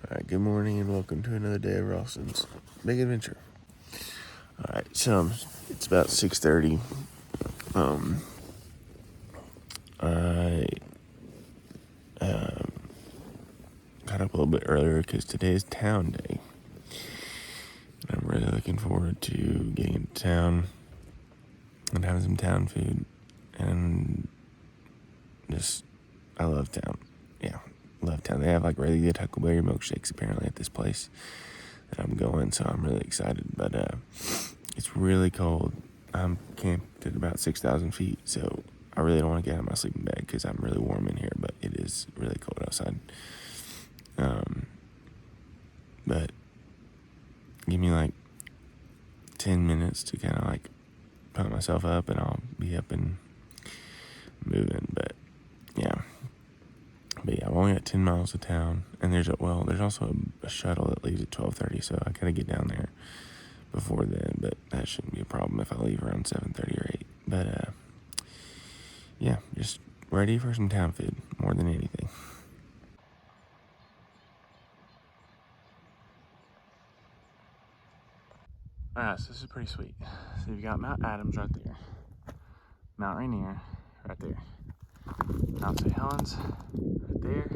Alright, good morning and welcome to another day of Ralston's Big Adventure. Alright, so it's about 6:30. I got up a little bit earlier because today is town day. And I'm really looking forward to getting into town and having some town food. And I love town. Yeah, love town. They have like really good huckleberry milkshakes apparently at this place that I'm going, so I'm really excited. But it's really cold. I'm camped at about 6,000 feet, so I really don't want to get out of my sleeping bag because I'm really warm in here, but it is really cold outside. But give me like 10 minutes to kind of like pump myself up and I'll be up and moving. But yeah, I've only got 10 miles to town, and there's also a shuttle that leaves at 12:30, so I gotta get down there before then, but that shouldn't be a problem if I leave around 7:30 or 8. But yeah, just ready for some town food more than anything. Alright, so this is pretty sweet. So you've got Mount Adams right there, Mount Rainier right there, Mount St. Helens right there,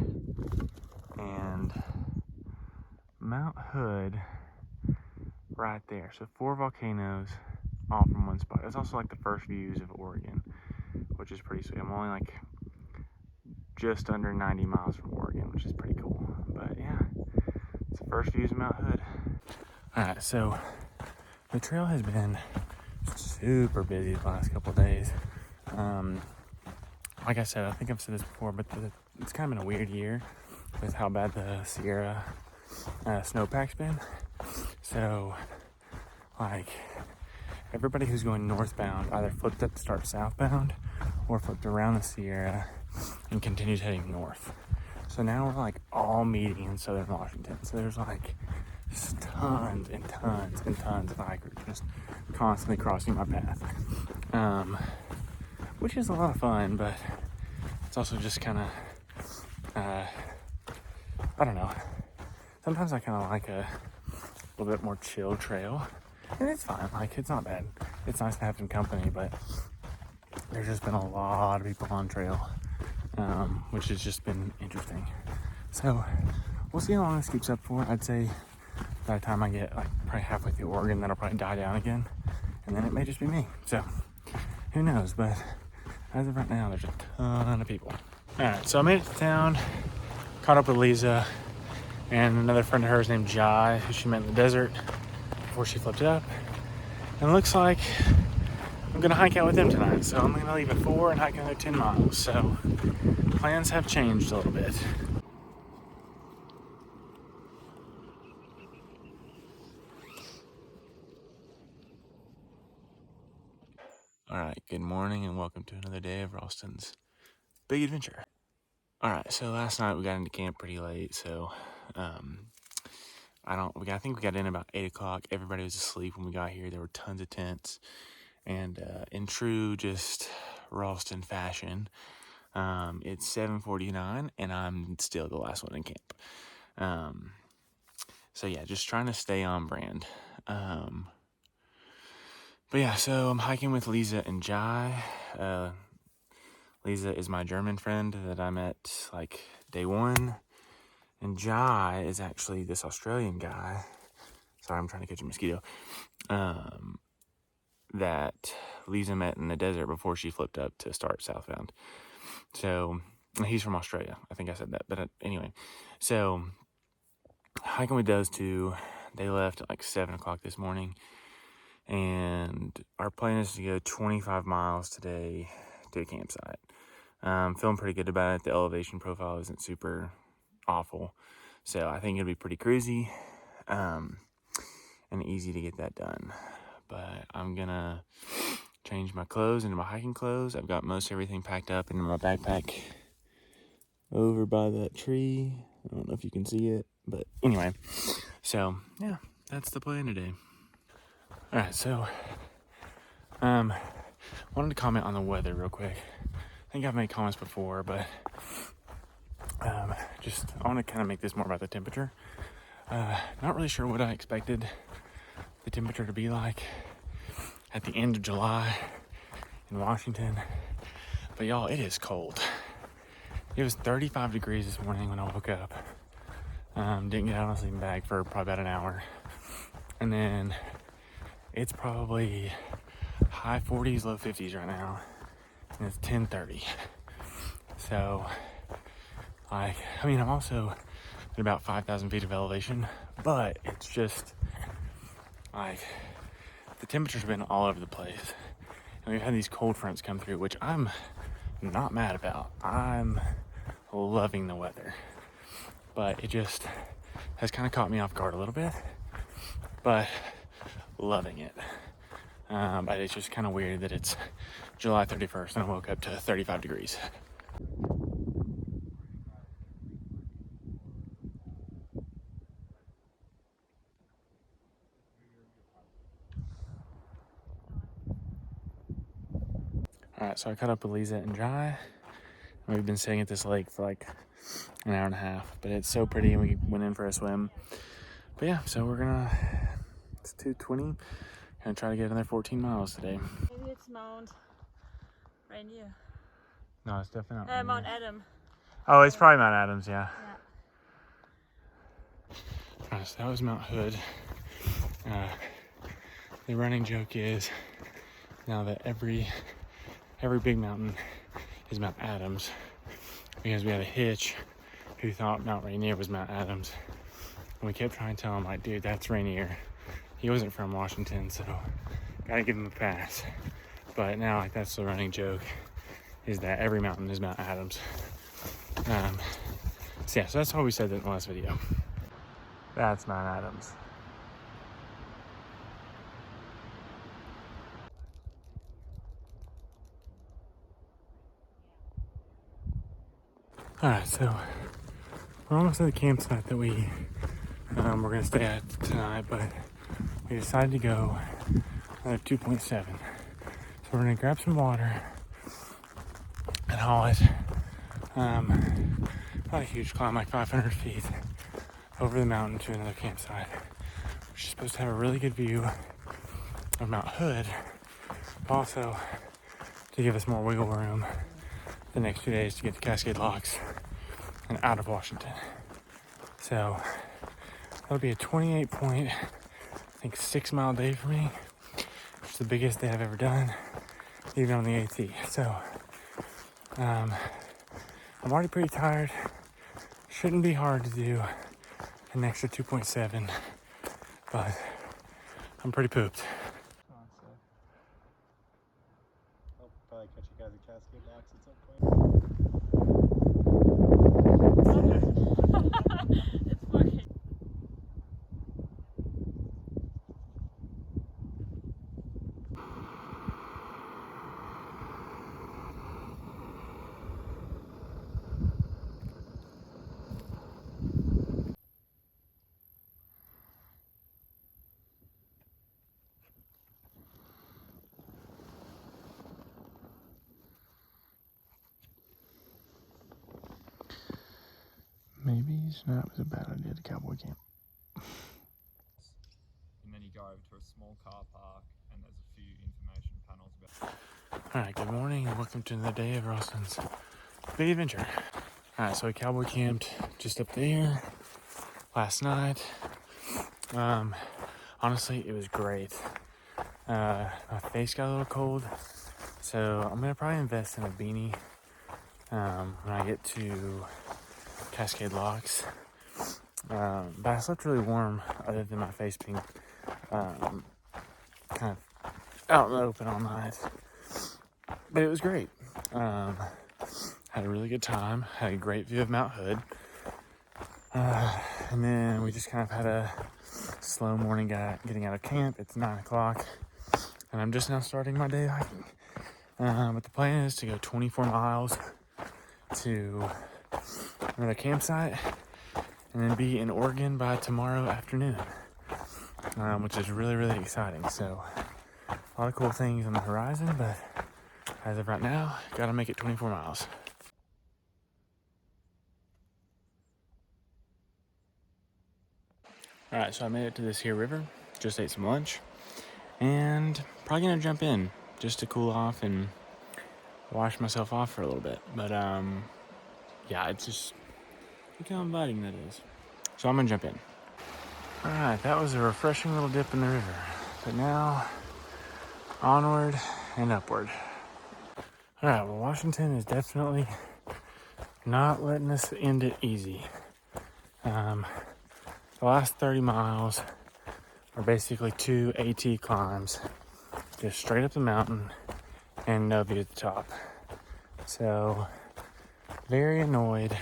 and Mount Hood right there. So 4 volcanoes all from one spot. It's also like the first views of Oregon, which is pretty sweet. I'm only like just under 90 miles from Oregon, which is pretty cool. But yeah, it's the first views of Mount Hood. Alright, so the trail has been super busy the last couple of days. Like I said, I think I've said this before, but it's kind of been a weird year with how bad the Sierra snowpack's been. So, like, everybody who's going northbound either flipped up to start southbound or flipped around the Sierra and continues heading north. So now we're like all meeting in southern Washington. So there's like just tons and tons and tons of hikers just constantly crossing my path, which is a lot of fun, but it's also just kind of, I don't know. Sometimes I kind of like a little bit more chill trail, and it's fine. Like, it's not bad. It's nice to have some company, but there's just been a lot of people on trail, which has just been interesting. So we'll see how long this keeps up for. I'd say by the time I get like probably halfway through Oregon, that'll probably die down again, and then it may just be me. So who knows? But as of right now, there's a ton of people. All right, so I made it to town, caught up with Lisa and another friend of hers named Jai, who she met in the desert before she flipped up. And it looks like I'm gonna hike out with them tonight. So I'm gonna leave at 4 and hike another 10 miles. So plans have changed a little bit. All right, good morning and welcome to another day of Ralston's Big Adventure. All right, so last night we got into camp pretty late, so I think we got in about 8 o'clock. Everybody was asleep when we got here. There were tons of tents, and in true just Ralston fashion, it's 7:49 and I'm still the last one in camp. So yeah, just trying to stay on brand. But yeah, so I'm hiking with Lisa and Jai. Lisa is my German friend that I met like day 1. And Jai is actually this Australian guy. Sorry, I'm trying to catch a mosquito. That Lisa met in the desert before she flipped up to start southbound. So he's from Australia. I think I said that. But anyway, so hiking with those two, they left at like 7 o'clock this morning. And our plan is to go 25 miles today to a campsite. Feeling pretty good about it. The elevation profile isn't super awful. So I think it'll be pretty cruisy and easy to get that done. But I'm gonna change my clothes into my hiking clothes. I've got most everything packed up into my backpack over by that tree. I don't know if you can see it, but anyway. So yeah, that's the plan today. All right, so wanted to comment on the weather real quick. I think I've made comments before, but I want to kind of make this more about the temperature. Not really sure what I expected the temperature to be like at the end of July in Washington, but y'all, it is cold. It was 35 degrees this morning when I woke up. Didn't get out of the sleeping bag for probably about an hour, and then it's probably high 40s, low 50s right now, and it's 10:30. So, I'm also at about 5,000 feet of elevation, but it's just like the temperature's been all over the place, and we've had these cold fronts come through, which I'm not mad about. I'm loving the weather, but it just has kind of caught me off guard a little bit, but loving it. But it's just kind of weird that it's July 31st and I woke up to 35 degrees. All right, so I caught up with Lisa and Jai. We've been staying at this lake for like an hour and a half, but it's so pretty, and we went in for a swim. But yeah, so it's 2:20, gonna try to get another 14 miles today. Maybe it's Mount Rainier. No, it's definitely not Mount Adam. Oh, it's probably Mount Adams, yeah. Yeah. So that was Mount Hood. The running joke is now that every big mountain is Mount Adams, because we had a hitch who thought Mount Rainier was Mount Adams, and we kept trying to tell him, like, dude, that's Rainier. He wasn't from Washington, so gotta give him a pass. But now, like, that's the running joke, is that every mountain is Mount Adams. So that's why we said that in the last video. That's Mount Adams. Alright, so we're almost at the campsite that we're gonna stay at tonight, but we decided to go at 2.7. So we're gonna grab some water and haul it. Not a huge climb, like 500 feet over the mountain to another campsite, which is supposed to have a really good view of Mount Hood, but also to give us more wiggle room the next 2 days to get to Cascade Locks and out of Washington. So that'll be a 28.6 mile day for me, which is the biggest day I've ever done, even on the AT. So I'm already pretty tired. Shouldn't be hard to do an extra 2.7, but I'm pretty pooped. I'll probably catch you guys at Cascade Locks at some point. It's working. Maybe that was a bad idea to cowboy camp. And then you go over to a small car park, and there's a few information panels about. Alright, good morning and welcome to another day of Ralston's big adventure. Alright, so we cowboy camped just up there last night. Honestly, it was great. My face got a little cold, so I'm gonna probably invest in a beanie when I get to Cascade Locks. But I slept really warm, other than my face being kind of out in the open all night. But it was great. Had a really good time. Had a great view of Mount Hood. And then we just kind of had a slow morning getting out of camp. It's 9 o'clock. And I'm just now starting my day hiking. But the plan is to go 24 miles to another campsite and then be in Oregon by tomorrow afternoon, which is really, really exciting. So a lot of cool things on the horizon, but as of right now, gotta make it 24 miles. All right, so I made it to this here river, just ate some lunch, and probably gonna jump in just to cool off and wash myself off for a little bit. But yeah, it's just, look how inviting that is. So I'm gonna jump in. All right, that was a refreshing little dip in the river. But now, onward and upward. All right, well, Washington is definitely not letting us end it easy. The last 30 miles are basically 2 AT climbs, just straight up the mountain and no view at the top. So, very annoyed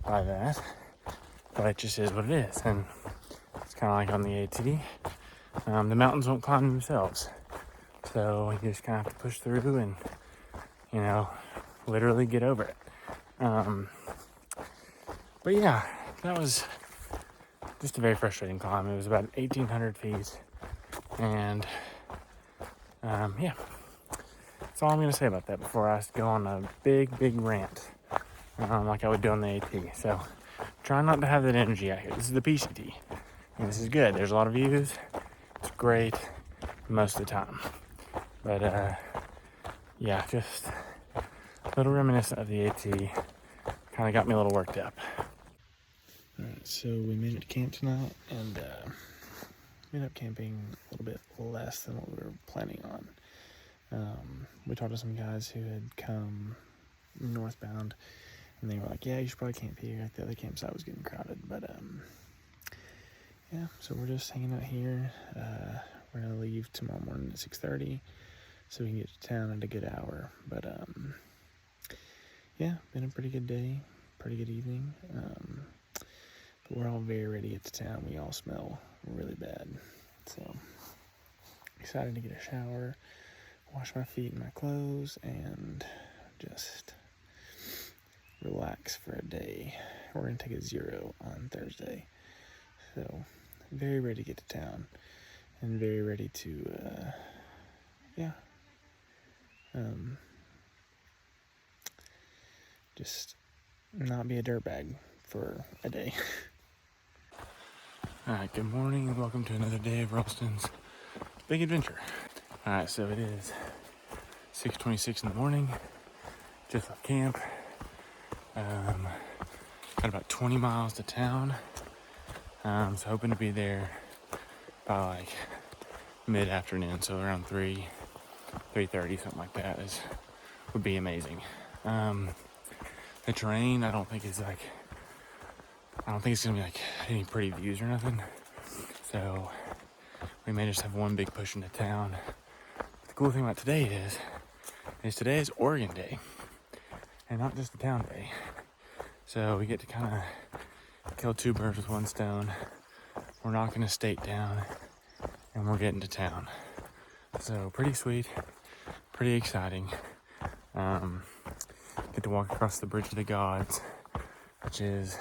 by that, but it just is what it is. And it's kind of like on the AT, the mountains won't climb themselves. So you just kind of have to push through and, you know, literally get over it. But yeah, that was just a very frustrating climb. It was about 1,800 feet. And yeah, that's all I'm going to say about that before I go on a big rant like I would do on the AT. So try not to have that energy out here. This is the PCT. And this is good. There's a lot of views. It's great most of the time. But yeah, just a little reminiscent of the AT. Kind of got me a little worked up. Alright, so we made it to camp tonight, and we ended up camping a little bit less than what we were planning on. We talked to some guys who had come northbound, and they were like, yeah, you should probably camp here. The other campsite was getting crowded, but yeah, so we're just hanging out here. We're gonna leave tomorrow morning at 6:30, so we can get to town in a good hour. But yeah, been a pretty good day, pretty good evening. But we're all very ready to get to town. We all smell really bad, so excited to get a shower, wash my feet and my clothes, and just relax for a day. We're gonna take a 0 on Thursday, so very ready to get to town and very ready to yeah, just not be a dirtbag for a day. Alright, good morning and welcome to another day of Ralston's Big Adventure. Alright, so it is 6:26 in the morning, just left camp. Got about 20 miles to town, so hoping to be there by like mid-afternoon, so around 3:30, something like that would be amazing. The terrain, I don't think it's gonna be like any pretty views or nothing. So we may just have one big push into town. But the cool thing about today is today is Oregon Day, and not just a town day. So we get to kind of kill 2 birds with 1 stone. We're knocking a state down, and we're getting to town. So pretty sweet, pretty exciting. Get to walk across the Bridge of the Gods, which is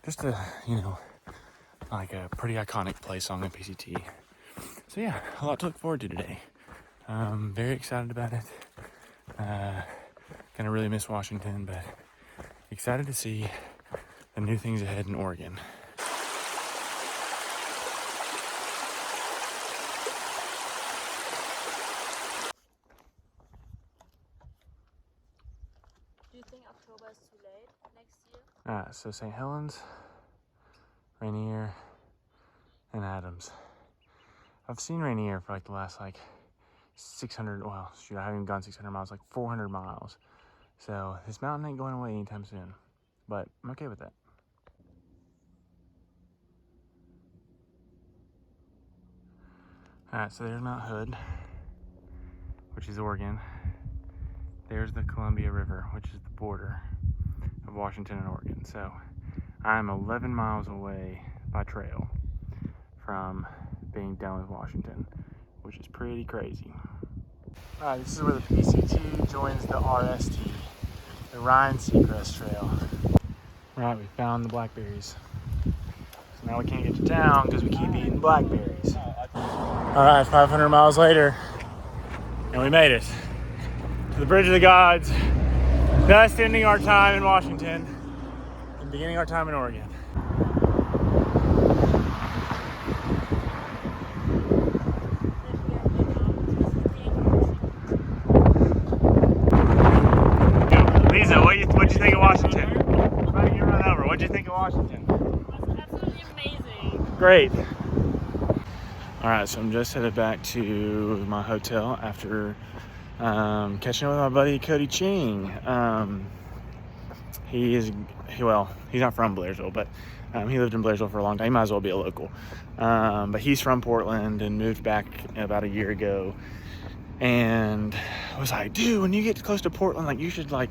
just like a pretty iconic place on the PCT. So yeah, a lot to look forward to today. Very excited about it. Gonna really miss Washington, but excited to see the new things ahead in Oregon. Do you think October is too late next year? So St. Helens, Rainier, and Adams. I've seen Rainier for like the last 600, well, shoot, I haven't even gone 600 miles, 400 miles. So this mountain ain't going away anytime soon, but I'm okay with that. Alright, so there's Mount Hood, which is Oregon. There's the Columbia River, which is the border of Washington and Oregon. So I'm 11 miles away by trail from being done with Washington, which is pretty crazy. Alright, this is where the PCT joins the RST, the Ryan Seacrest Trail. Right, we found the blackberries. So now we can't get to town because we keep eating blackberries. Alright, 500 miles later, and we made it to the Bridge of the Gods, thus ending our time in Washington and beginning our time in Oregon. amazing. Great. All right, so I'm just headed back to my hotel after catching up with my buddy Cody Ching. He's not from Blairsville, but he lived in Blairsville for a long time. He might as well be a local. But he's from Portland and moved back about a year ago. And I was like, dude, when you get close to Portland, like, you should, like,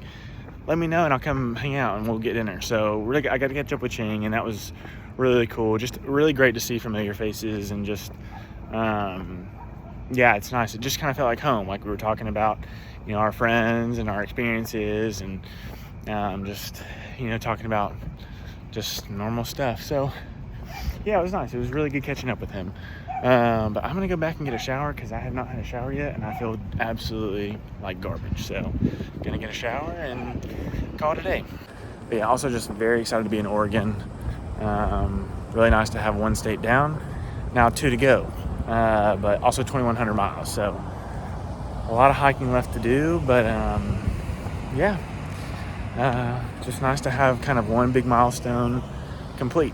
let me know and I'll come hang out and we'll get dinner. So really, I got to catch up with Ching, and that was really cool. Just really great to see familiar faces, and just, yeah, it's nice. It just kind of felt like home. Like we were talking about, you know, our friends and our experiences, and just, you know, talking about just normal stuff. So yeah, it was nice. It was really good catching up with him. But I'm gonna go back and get a shower because I have not had a shower yet, and I feel absolutely like garbage. So gonna get a shower and call it a day. But yeah, also just very excited to be in Oregon. Really nice to have one state down, now 2 to go, but also 2,100 miles. So a lot of hiking left to do, but yeah, just nice to have kind of one big milestone complete.